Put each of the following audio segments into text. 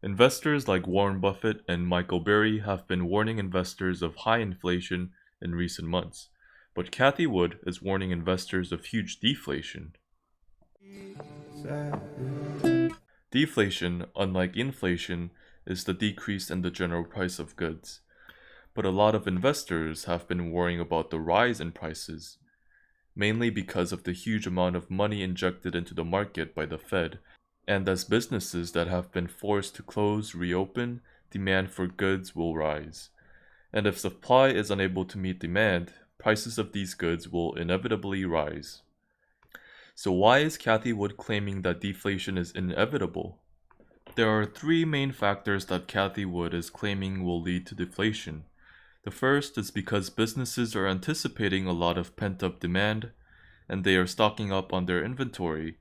Investors like Warren Buffett and Michael Burry have been warning investors of high inflation in recent months, but Cathie Wood is warning investors of huge deflation. Deflation, unlike inflation, is the decrease in the general price of goods. But a lot of investors have been worrying about the rise in prices, mainly because of the huge amount of money injected into the market by the Fed, and as businesses that have been forced to close reopen, demand for goods will rise. And if supply is unable to meet demand, prices of these goods will inevitably rise. So why is Cathie Wood claiming that deflation is inevitable? There are three main factors that Cathie Wood is claiming will lead to deflation. The first is because businesses are anticipating a lot of pent-up demand, and they are stocking up on their inventory.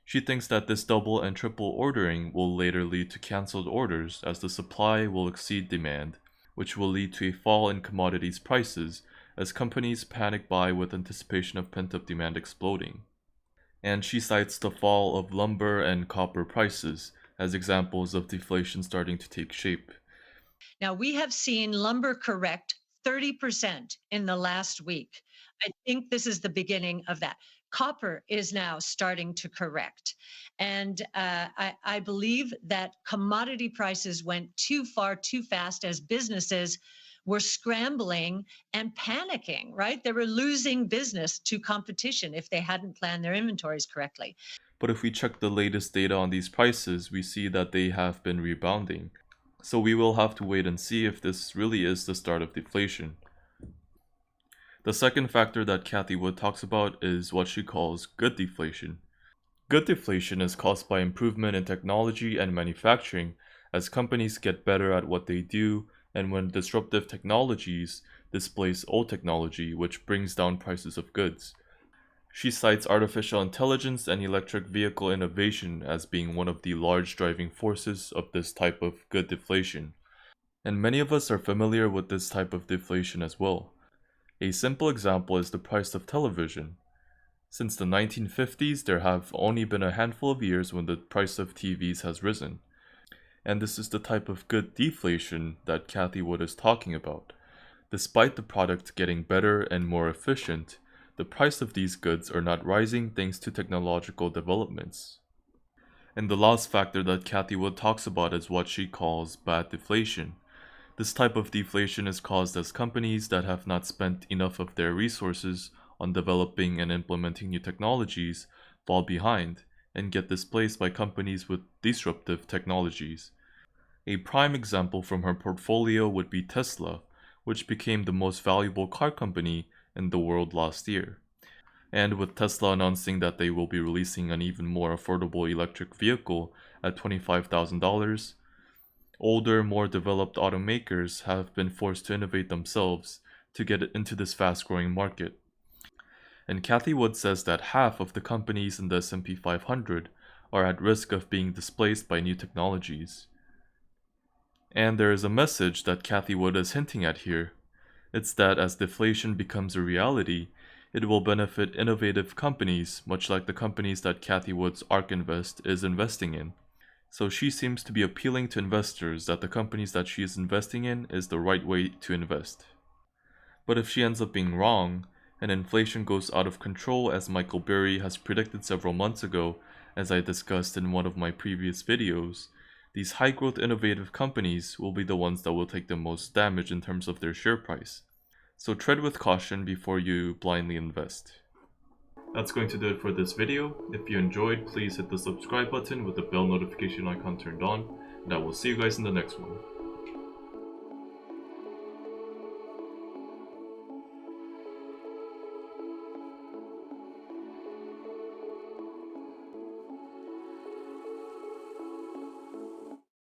She thinks that this double and triple ordering will later lead to cancelled orders as the supply will exceed demand, which will lead to a fall in commodities prices as companies panic buy with anticipation of pent-up demand exploding. And she cites the fall of lumber and copper prices as examples of deflation starting to take shape. Now, we have seen lumber correct 30% in the last week. I think this is the beginning of that. Copper is now starting to correct. And I believe that commodity prices went too far, too fast as businesses were scrambling and panicking, right? They were losing business to competition if they hadn't planned their inventories correctly. But if we check the latest data on these prices, we see that they have been rebounding. So we will have to wait and see if this really is the start of deflation. The second factor that Cathie Wood talks about is what she calls good deflation. Good deflation is caused by improvement in technology and manufacturing as companies get better at what they do and when disruptive technologies displace old technology, which brings down prices of goods. She cites artificial intelligence and electric vehicle innovation as being one of the large driving forces of this type of good deflation. And many of us are familiar with this type of deflation as well. A simple example is the price of television. Since the 1950s, there have only been a handful of years when the price of TVs has risen. And this is the type of good deflation that Cathie Wood is talking about. Despite the product getting better and more efficient, the price of these goods are not rising thanks to technological developments. And the last factor that Cathie Wood talks about is what she calls bad deflation. This type of deflation is caused as companies that have not spent enough of their resources on developing and implementing new technologies fall behind and get displaced by companies with disruptive technologies. A prime example from her portfolio would be Tesla, which became the most valuable car company in the world last year. And with Tesla announcing that they will be releasing an even more affordable electric vehicle at $25,000, older, more developed automakers have been forced to innovate themselves to get into this fast-growing market. And Cathie Wood says that half of the companies in the S&P 500 are at risk of being displaced by new technologies. And there is a message that Cathie Wood is hinting at here. It's that as deflation becomes a reality, it will benefit innovative companies, much like the companies that Cathie Wood's ARK Invest is investing in. So she seems to be appealing to investors that the companies that she is investing in is the right way to invest. But if she ends up being wrong, and inflation goes out of control as Michael Burry has predicted several months ago, as I discussed in one of my previous videos, these high-growth innovative companies will be the ones that will take the most damage in terms of their share price. So tread with caution before you blindly invest. That's going to do it for this video. If you enjoyed, please hit the subscribe button with the bell notification icon turned on, and I will see you guys in the next one.